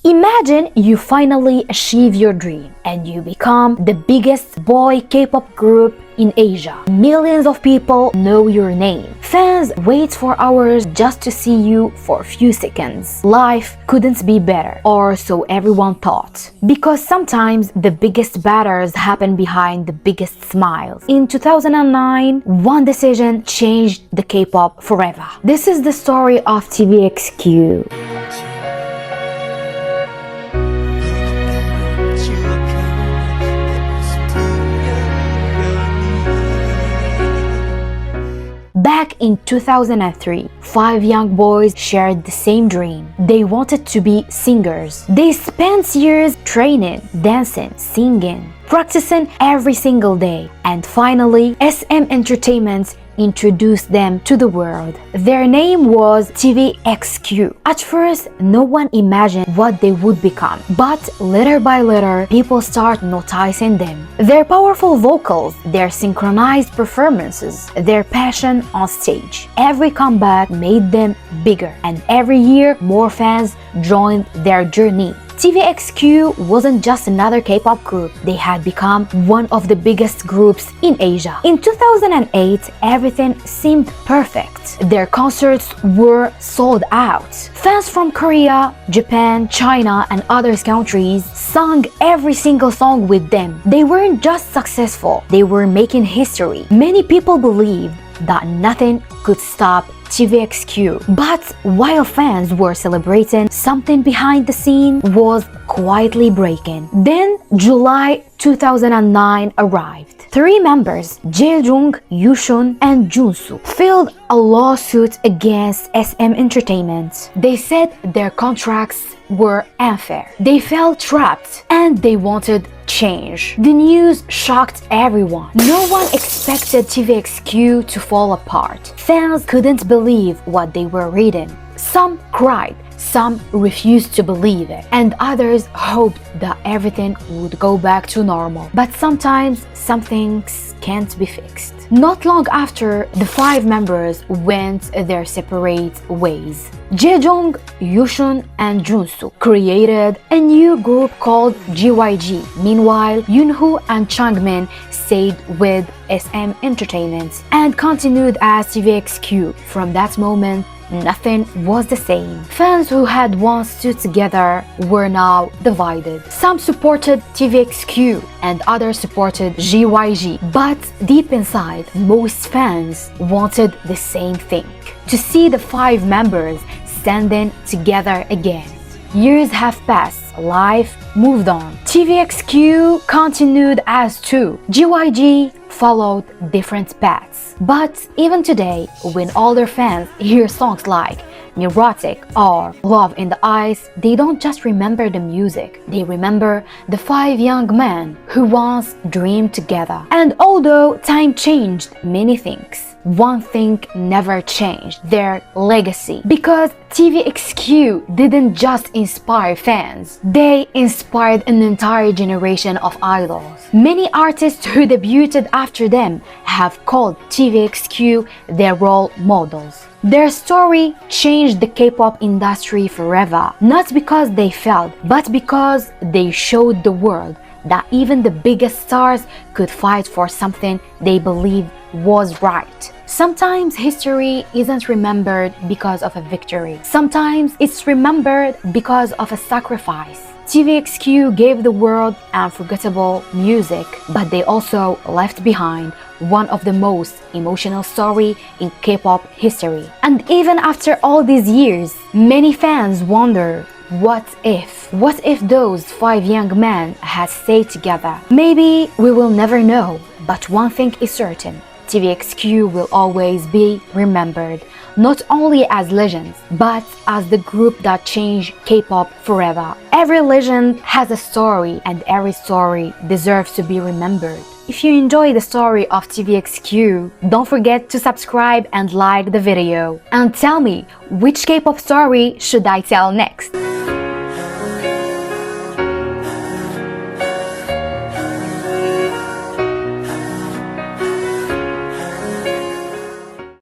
Imagine you finally achieve your dream and you become the biggest boy K-pop group in Asia. Millions of people know your name. Fans wait for hours just to see you for a few seconds. Life couldn't be better, or so everyone thought. Because sometimes the biggest battles happen behind the biggest smiles. In 2009, one decision changed the K-pop forever. This is the story of TVXQ. Back in 2003, 5 young boys shared the same dream. They wanted to be singers. They spent years training, dancing, singing, practicing every single day. And finally, SM Entertainment introduced them to the world. Their name was TVXQ. At first, no one imagined what they would become, but little by little, people start noticing them. Their powerful vocals, their synchronized performances, their passion on stage. Every comeback made them bigger, and every year, more fans joined their journey. TVXQ wasn't just another K-pop group, they had become one of the biggest groups in Asia. In 2008, everything seemed perfect. Their concerts were sold out. Fans from Korea, Japan, China, and other countries sang every single song with them. They weren't just successful, they were making history. Many people believed that nothing could stop TVXQ. But while fans were celebrating, something behind the scene was quietly breaking. Then July 2009 arrived. 3 members, Jae-jung, Yushun, and Junsu, filed a lawsuit against SM Entertainment. They said their contracts were unfair. They felt trapped and they wanted change. The news shocked everyone. No one expected TVXQ to fall apart. Fans couldn't believe what they were reading. Some cried, some refused to believe it, and others hoped that everything would go back to normal. But sometimes some things can't be fixed. Not long after, the 5 members went their separate ways. Jae-jung, Yushun, and Junsu created a new group called GYG. Meanwhile, Yoonho and Changmin stayed with SM Entertainment and continued as TVXQ. From that moment, nothing was the same. Fans who had once stood together were now divided. Some supported TVXQ and others supported GYG. But deep inside, most fans wanted the same thing: to see the 5 members standing together again. Years have passed. Life moved on. TVXQ continued as 2. GYG followed different paths. But even today, when older fans hear songs like Neurotic or Love in the Eyes, they don't just remember the music, they remember the 5 young men who once dreamed together. And although time changed many things, one thing never changed: their legacy. Because TVXQ didn't just inspire fans, they inspired an entire generation of idols. Many artists who debuted after them have called TVXQ their role models. Their story changed the K-pop industry forever, not because they failed, but because they showed the world that even the biggest stars could fight for something they believed was right. Sometimes history isn't remembered because of a victory. Sometimes it's remembered because of a sacrifice. TVXQ gave the world unforgettable music, but they also left behind one of the most emotional stories in K-pop history. And even after all these years, many fans wonder, what if? What if those 5 young men had stayed together? Maybe we will never know, but one thing is certain: TVXQ will always be remembered, not only as legends, but as the group that changed K-pop forever. Every legend has a story, and every story deserves to be remembered. If you enjoy the story of TVXQ, don't forget to subscribe and like the video. And tell me, which K-pop story should I tell next?